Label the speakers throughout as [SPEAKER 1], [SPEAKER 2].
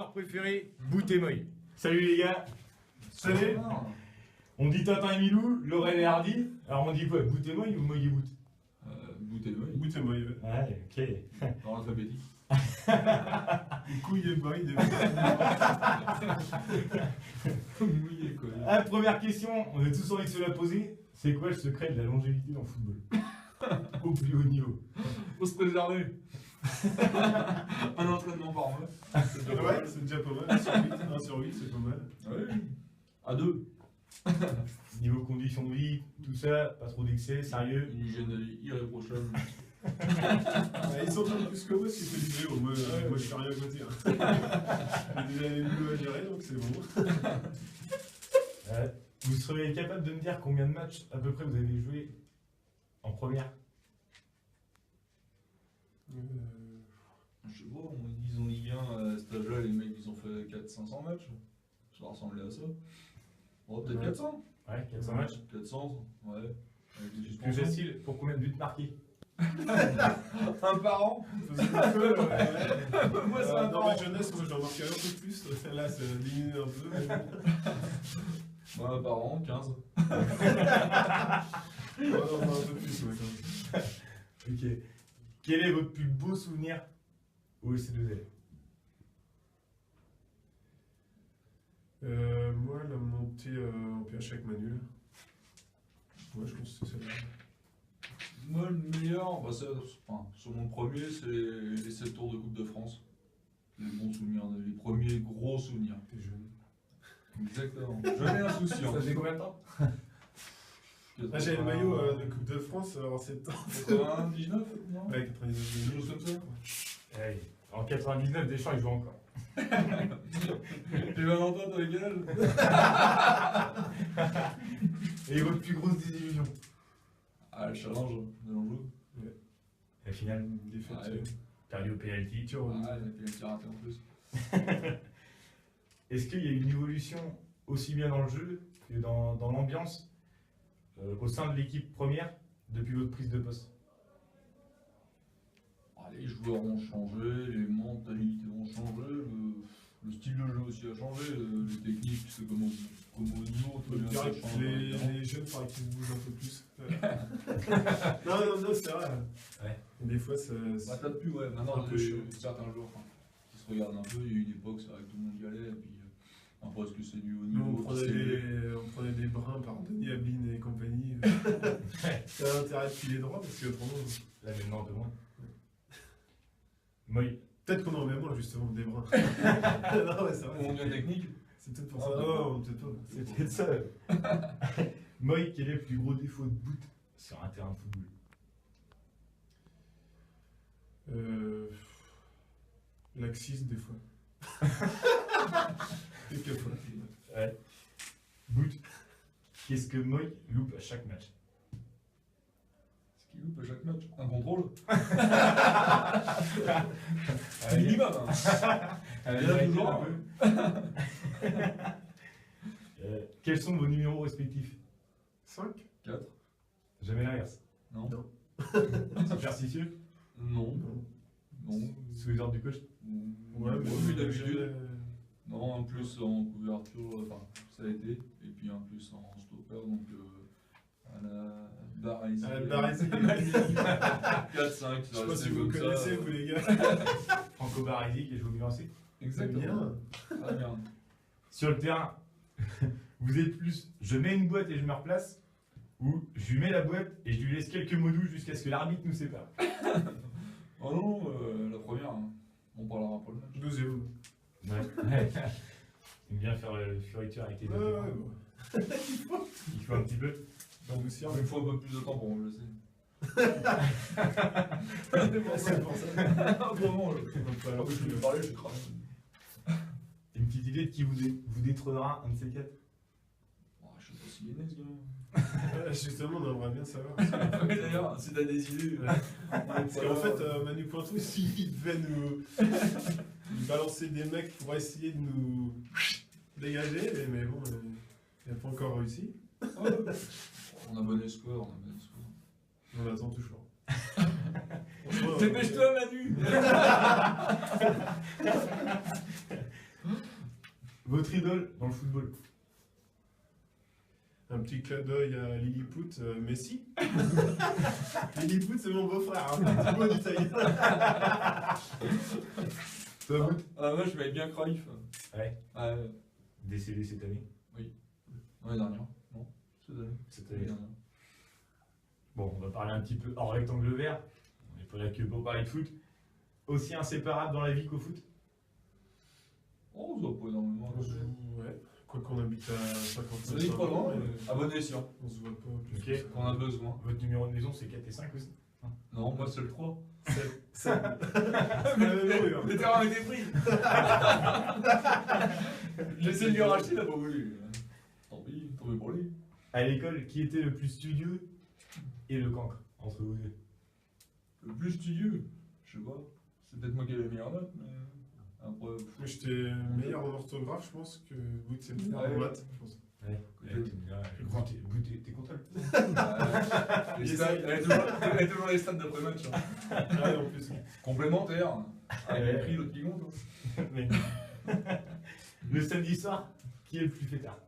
[SPEAKER 1] dinosaure préféré, Bout et Moy. Salut les gars.
[SPEAKER 2] Salut.
[SPEAKER 1] On dit Tintin et Milou, Laurel et Hardy. Alors on dit quoi, Bout et Moy ou Moy et Bout?
[SPEAKER 2] Bout et Moy.
[SPEAKER 3] Bout et Moy.
[SPEAKER 1] Ouais, ok.
[SPEAKER 2] Dans l'alphabétique.
[SPEAKER 3] Couille et Moy.
[SPEAKER 2] Mouillé quoi.
[SPEAKER 1] Ah, première question, on a tous envie de se la poser. C'est quoi le secret de la longévité dans le football? Au plus haut niveau.
[SPEAKER 2] Faut se préserver. Un entraînement par mois.
[SPEAKER 3] Ouais, c'est déjà pas mal. 1 sur 8, c'est pas mal.
[SPEAKER 2] Ouais. À 2.
[SPEAKER 1] Niveau conditions de vie, tout ça, pas trop d'excès, sérieux.
[SPEAKER 2] Une hygiène de vie irréprochable.
[SPEAKER 3] Ils s'entraînent plus que moi si c'est du vélo. Moi, je fais rien à côté. J'ai déjà les boulots à gérer, donc c'est bon.
[SPEAKER 1] Vous seriez capable de me dire combien de matchs à peu près vous avez joué en première?
[SPEAKER 2] Je sais pas, ils ont Ligue 1 à cet âge-là, les mecs ils ont fait 400-500 matchs. Ça ressemblait à ça. Oh, peut-être 400.
[SPEAKER 1] Ouais, 400 matchs.
[SPEAKER 2] 400, ouais. Avec des
[SPEAKER 1] Plus
[SPEAKER 2] suspensions.
[SPEAKER 1] facile, pour combien de buts marqués?
[SPEAKER 2] Un par an. Moi, c'est un
[SPEAKER 3] Dans
[SPEAKER 2] par
[SPEAKER 3] ma
[SPEAKER 2] an.
[SPEAKER 3] jeunesse, moi j'en marquais un peu plus. Là, ça a diminué un peu. Mais bon.
[SPEAKER 2] Moi, par an, 15.
[SPEAKER 3] Non, un peu plus, ouais, quand même.
[SPEAKER 1] Ok. Quel est votre plus beau souvenir au SC2L?
[SPEAKER 3] Moi, la montée en PH avec Manu. Là. Ouais, je pense que c'est celle-là.
[SPEAKER 2] Moi, le meilleur, bah, sur mon premier, c'est les 7 tours de Coupe de France. Les bons souvenirs, les premiers gros souvenirs.
[SPEAKER 3] T'es jeune.
[SPEAKER 2] Exactement. J'en ai insouciant.
[SPEAKER 1] Ça faisait combien de temps?
[SPEAKER 3] Ah, j'avais le maillot de Coupe de France en septembre.
[SPEAKER 2] 99, non?
[SPEAKER 3] Ouais, 99.
[SPEAKER 2] Quelque chose comme ça.
[SPEAKER 1] Ouais, en 99, Deschamps, il joue encore.
[SPEAKER 2] Et Valentin, t'as quel âge?
[SPEAKER 1] Et votre plus grosse désillusion?
[SPEAKER 2] Ah, le challenge de l'Anjou.
[SPEAKER 1] La finale,
[SPEAKER 3] Défaite.
[SPEAKER 2] Ouais.
[SPEAKER 1] perdu au penalty.
[SPEAKER 2] Ah, il a fait un petit raté en plus.
[SPEAKER 1] Est-ce qu'il y a une évolution aussi bien dans le jeu que dans l'ambiance au sein de l'équipe première depuis votre prise de poste?
[SPEAKER 2] Ah, les joueurs ont changé, les mentalités ont changé, le style de jeu aussi a changé, les techniques, c'est comme au niveau,
[SPEAKER 3] Je dirais que les jeunes, il faudrait qu'ils se bougent un peu plus. Non, c'est vrai.
[SPEAKER 1] Ouais.
[SPEAKER 3] Des fois, ça.
[SPEAKER 2] Bah, t'as plus, ouais, maintenant,
[SPEAKER 3] un peu chaud.
[SPEAKER 2] certains joueurs qui se regardent un peu, il y a eu une époque, c'est vrai que tout le monde y allait, et puis après, est-ce que c'est du haut
[SPEAKER 3] Nous,
[SPEAKER 2] niveau
[SPEAKER 3] on prenait des brins par Denis Abine et compagnie. Ça a intérêt de filer droit parce qu'autrement.
[SPEAKER 1] Là maintenant, un peu moins. Moy.
[SPEAKER 3] Peut-être qu'on en met moins justement des brins. Non, ouais, c'est vrai.
[SPEAKER 2] Au monde technique.
[SPEAKER 3] C'est peut-être pour
[SPEAKER 2] Ah,
[SPEAKER 3] ça.
[SPEAKER 2] d'accord.
[SPEAKER 3] Non, peut-être pas.
[SPEAKER 1] C'est peut-être ça. Moy, quel est le plus gros défaut de boot sur un terrain de football?
[SPEAKER 3] Laxisme des fois. Quelquefois.
[SPEAKER 1] Ouais. Boot, qu'est-ce que Moy loupe à chaque match?
[SPEAKER 2] Ce qu'il loupe à chaque match. Un contrôle.
[SPEAKER 1] Allez.
[SPEAKER 2] Minimum. Hein.
[SPEAKER 1] Allez,
[SPEAKER 2] Là,
[SPEAKER 1] arrêtez
[SPEAKER 2] toujours,
[SPEAKER 1] un peu. Quels sont vos numéros respectifs?
[SPEAKER 3] 5
[SPEAKER 2] 4.
[SPEAKER 1] Jamais l'inverse.
[SPEAKER 2] Non.
[SPEAKER 3] Non.
[SPEAKER 1] Superstitieux?
[SPEAKER 2] Non. Non.
[SPEAKER 1] Sous les ordres du coach?
[SPEAKER 2] Ouais, mais
[SPEAKER 3] oui,
[SPEAKER 2] oui, d'habitude. Non, un plus en couverture, enfin, ça a été, et puis un plus en stopper, donc à la Barésie.
[SPEAKER 3] À la Barésie.
[SPEAKER 2] 4-5,
[SPEAKER 3] Je
[SPEAKER 2] ça
[SPEAKER 3] sais pas
[SPEAKER 2] restait
[SPEAKER 3] si vous
[SPEAKER 2] comme ça.
[SPEAKER 3] connaissez, vous les gars.
[SPEAKER 1] Franco Baresi qui joue au Milan AC.
[SPEAKER 2] Exactement. Très bien.
[SPEAKER 1] Sur le terrain, vous êtes plus je mets une boîte et je me replace, ou je lui mets la boîte et je lui laisse quelques mots doux jusqu'à ce que l'arbitre nous sépare?
[SPEAKER 2] Oh non, la première, hein. On parlera pas le match.
[SPEAKER 3] Deuxième.
[SPEAKER 1] Ouais. Il aime bien faire le furiture avec les
[SPEAKER 3] Ouais,
[SPEAKER 1] deux.
[SPEAKER 3] ouais, bon.
[SPEAKER 1] Il faut un petit peu.
[SPEAKER 3] Dans vous
[SPEAKER 2] Il me faut un peu plus de temps pour me laisser.
[SPEAKER 3] C'est pour ça.
[SPEAKER 2] Vraiment, je vais parler, je suis cramé.
[SPEAKER 1] Une petite idée de qui vous détrônera un de ces quatre?
[SPEAKER 2] Oh, je sais pas s'il est né ce gamin.
[SPEAKER 3] Justement, on aimerait bien savoir.
[SPEAKER 2] Oui, d'ailleurs, si t'as des idées.
[SPEAKER 3] Parce qu'en fait, Manu Pointou, s'il devait nous balancer des mecs pour essayer de nous dégager, mais bon, il n'a pas encore réussi.
[SPEAKER 2] On a bon espoir,
[SPEAKER 3] On l'attend toujours.
[SPEAKER 2] Dépêche-toi, Manu.
[SPEAKER 1] Votre idole dans le football.
[SPEAKER 3] Un petit clin d'œil à Lilliput, Messi. Lilliput, c'est mon beau-frère, un petit peu d'Italie.
[SPEAKER 1] Toi, Bout
[SPEAKER 2] Moi, je vais bien Cruyff.
[SPEAKER 1] Ouais.
[SPEAKER 2] Ouais.
[SPEAKER 1] Décédé cette année.
[SPEAKER 2] L'année dernière. Non, cette année.
[SPEAKER 1] Cette
[SPEAKER 2] L'année
[SPEAKER 1] année.
[SPEAKER 2] dernière.
[SPEAKER 1] Bon, on va parler un petit peu hors rectangle vert. On n'est pas là que pour parler de foot. Aussi inséparable dans la vie qu'au foot.
[SPEAKER 2] Oh, on se voit pas énormément.
[SPEAKER 3] Ouais, quoi qu'on habite à 55
[SPEAKER 2] Ça n'est pas loin,
[SPEAKER 3] mais
[SPEAKER 2] mais à bon escient.
[SPEAKER 3] on se voit pas plus
[SPEAKER 1] Ok.
[SPEAKER 3] que ça.
[SPEAKER 2] Quand on a besoin.
[SPEAKER 1] Votre numéro de maison, c'est 4 et 5 aussi.
[SPEAKER 2] Non, moi, c'est le 3.
[SPEAKER 3] C'est la même rue, hein.
[SPEAKER 2] Le terrain a été pris. J'essaie de lui racheter, il n'a pas voulu. Tant pis pour lui.
[SPEAKER 1] À l'école, qui était le plus studieux et le cancre entre vous deux?
[SPEAKER 2] Le plus studieux, je sais pas. C'est peut-être moi qui ai les meilleures notes, mais après.
[SPEAKER 3] Moi, j'étais meilleur en orthographe, je pense, que vous, c'est meilleur en
[SPEAKER 2] Ouais.
[SPEAKER 3] maths, je pense.
[SPEAKER 1] Ouais. T'es content.
[SPEAKER 2] Les stats, elle est toujours les stats d'après-match. Hein.
[SPEAKER 3] Ah, et en plus.
[SPEAKER 2] Complémentaire. Avec
[SPEAKER 1] Ouais.
[SPEAKER 2] les prix, l'autre qui compte. Hein.
[SPEAKER 1] Mais- Le samedi soir, qui est le plus fêtard?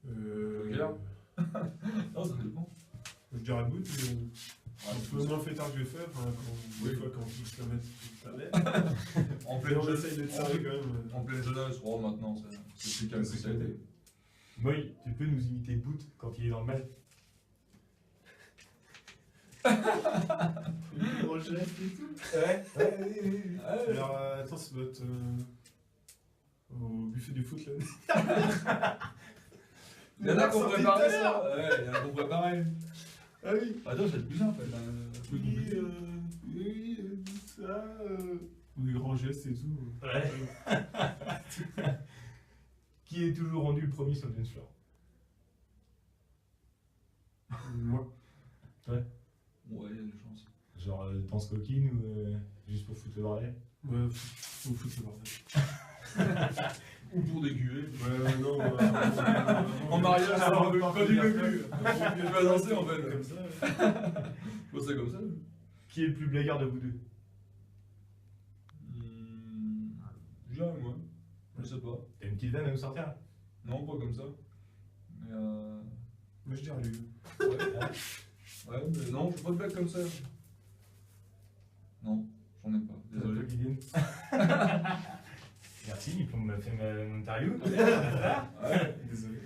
[SPEAKER 3] Euh,
[SPEAKER 2] Regarde. Non, ça dépend.
[SPEAKER 3] je dirais bout, mais un peu moins fêtard que je vais faire, hein, des
[SPEAKER 2] Oui.
[SPEAKER 3] fois quand on se la met tout à l'heure.
[SPEAKER 2] En
[SPEAKER 3] Mais
[SPEAKER 2] pleine
[SPEAKER 3] on
[SPEAKER 2] jeunesse,
[SPEAKER 3] essaye d'être sérieux quand même.
[SPEAKER 2] en pleine jeunesse, oh, maintenant, c'est plus calme que ça a été.
[SPEAKER 1] Moï, tu peux nous imiter Boot quand il est dans le mal?
[SPEAKER 3] Le gros geste et tout.
[SPEAKER 1] Ouais.
[SPEAKER 3] Alors, attends, ça doit être au buffet du foot là.
[SPEAKER 2] Il y en a qui ont
[SPEAKER 3] Sorti
[SPEAKER 2] préparé
[SPEAKER 3] tout à l'heure.
[SPEAKER 2] ça. Ouais, il y en a qui ont préparé.
[SPEAKER 3] Ah oui.
[SPEAKER 2] Attends, c'est plus simple. Plus
[SPEAKER 3] Oui,
[SPEAKER 2] compliqué.
[SPEAKER 3] ça. Ou des grands gestes et tout.
[SPEAKER 1] Ouais. Qui est toujours rendu le premier sur le dance floor?
[SPEAKER 3] Moi.
[SPEAKER 2] Ouais, il y a des chances.
[SPEAKER 1] Genre danse coquine ou juste pour foutre le bordel?
[SPEAKER 3] Ouais, faut foutre le bordel.
[SPEAKER 2] Ou pour des cuvées.
[SPEAKER 3] Ouais, non.
[SPEAKER 2] En mariage, ça va pas du
[SPEAKER 1] bien
[SPEAKER 2] vécu. Tu vas danser en fait.
[SPEAKER 3] Comme ça.
[SPEAKER 2] Bon, c'est comme ça.
[SPEAKER 1] Qui est le plus blagueur de vous deux?
[SPEAKER 2] Je dirais moi. Je sais pas.
[SPEAKER 1] T'as une petite vanne à nous sortir là?
[SPEAKER 2] Non, pas comme ça. Mais
[SPEAKER 3] Moi, je dirais lui.
[SPEAKER 2] ouais, mais non, je fais pas de blagues comme ça. Non, j'en ai pas. Désolé.
[SPEAKER 1] Merci, il plombe fait mon interview.
[SPEAKER 2] Ouais.
[SPEAKER 3] Désolé.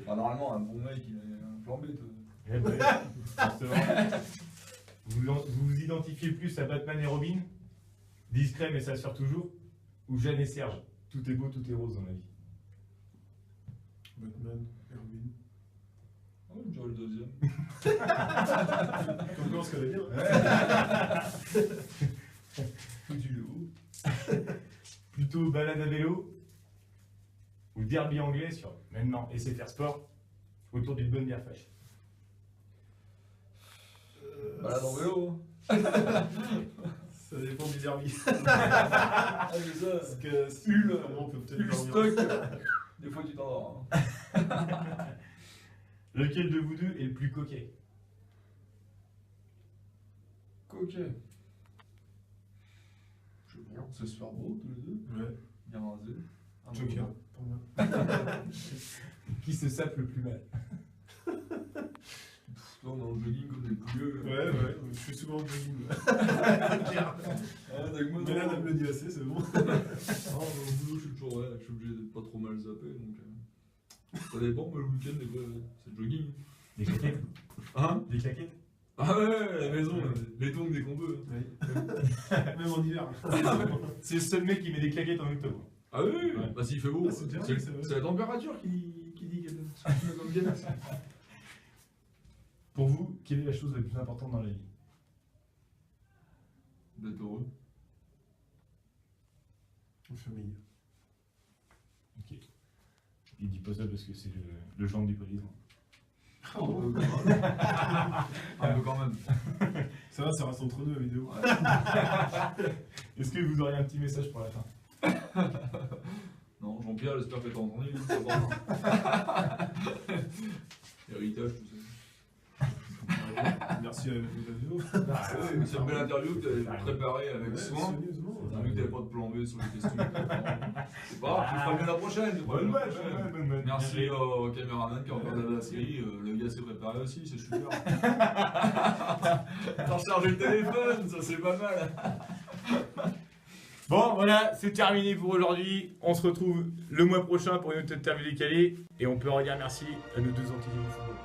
[SPEAKER 2] Bah, normalement, un bon mec, il a un plan B. Toi.
[SPEAKER 1] Eh ben, justement. Vous vous identifiez plus à Batman et Robin? Discret mais ça assure toujours? Ou Jeanne et Serge? Tout est beau, tout est rose dans la vie.
[SPEAKER 3] Batman, Erwin.
[SPEAKER 2] Ouais, je dirais le deuxième.
[SPEAKER 3] Comme quoi on se connaît bien.
[SPEAKER 2] Foutu le haut.
[SPEAKER 1] Plutôt balade à vélo ou derby anglais sur maintenant SFR Sport autour d'une bonne bière fraîche?
[SPEAKER 2] Balade en vélo.
[SPEAKER 3] Ça dépend du derby.
[SPEAKER 2] Ah, c'est ça.
[SPEAKER 3] Parce que si
[SPEAKER 2] Hull,
[SPEAKER 3] on peut peut-être
[SPEAKER 2] Hull
[SPEAKER 3] dormir.
[SPEAKER 2] stock. Des fois, tu t'endors. Hein.
[SPEAKER 1] Lequel de vous deux est le plus coquet?
[SPEAKER 2] Coquet. Je sais pas, c'est se faire beau tous les deux.
[SPEAKER 3] Ouais.
[SPEAKER 2] Bien rasé. Un
[SPEAKER 3] Joker.
[SPEAKER 2] peu
[SPEAKER 3] Pour moi.
[SPEAKER 1] Qui se sape le plus mal?
[SPEAKER 2] Pff, toi, on est en jogging comme des pouilleux.
[SPEAKER 3] Ouais. Je suis souvent en jogging.
[SPEAKER 2] Ah, avec moi,
[SPEAKER 3] Mais là,
[SPEAKER 2] non.
[SPEAKER 3] elle me le dit assez, c'est bon.
[SPEAKER 2] Ah, au boulot, je suis toujours je suis obligé d'être pas trop mal zappé. Donc, ça dépend, mais le week-end, des fois, c'est le jogging.
[SPEAKER 1] Des claquettes?
[SPEAKER 2] Hein?
[SPEAKER 1] Des claquettes?
[SPEAKER 2] Ah ouais, à la maison, les tongs dès qu'on peut.
[SPEAKER 3] Même en hiver.
[SPEAKER 1] C'est le seul mec qui met des claquettes en octobre.
[SPEAKER 2] Ah oui,
[SPEAKER 1] Ouais.
[SPEAKER 2] bah s'il fait beau,
[SPEAKER 3] Ah, c'est bien,
[SPEAKER 2] c'est
[SPEAKER 3] c'est vrai.
[SPEAKER 2] c'est la température qui dit qu'elle est comme bien.
[SPEAKER 1] Pour vous, quelle est la chose la plus importante dans la vie?
[SPEAKER 2] D'être heureux.
[SPEAKER 3] En famille.
[SPEAKER 1] Ok. Il dit pas ça parce que c'est le genre du police.
[SPEAKER 2] Un peu quand même.
[SPEAKER 3] Ça va, ça reste entre nous la vidéo.
[SPEAKER 1] Est-ce que vous auriez un petit message pour la fin?
[SPEAKER 2] Non, Jean-Pierre, j'espère que t'as entendu. Héritage, tout ça.
[SPEAKER 3] merci à l'interview.
[SPEAKER 2] C'est une belle interview que tu avais préparée avec soin.
[SPEAKER 3] Soigneusement.
[SPEAKER 2] J'ai vu que tu n'avais pas de plan B sur les questions. C'est pas grave, tu feras bien la prochaine. tu feras
[SPEAKER 1] Bonne
[SPEAKER 2] bien la
[SPEAKER 1] match,
[SPEAKER 2] prochaine.
[SPEAKER 1] bonne match.
[SPEAKER 2] Merci au caméraman qui a regardé la série. Le gars s'est préparé aussi, c'est super. T'as chargé le téléphone, ça c'est pas mal.
[SPEAKER 1] Bon, voilà, c'est terminé pour aujourd'hui. On se retrouve le mois prochain pour une autre interview décalée. Et on peut redire merci à nos deux entités du football.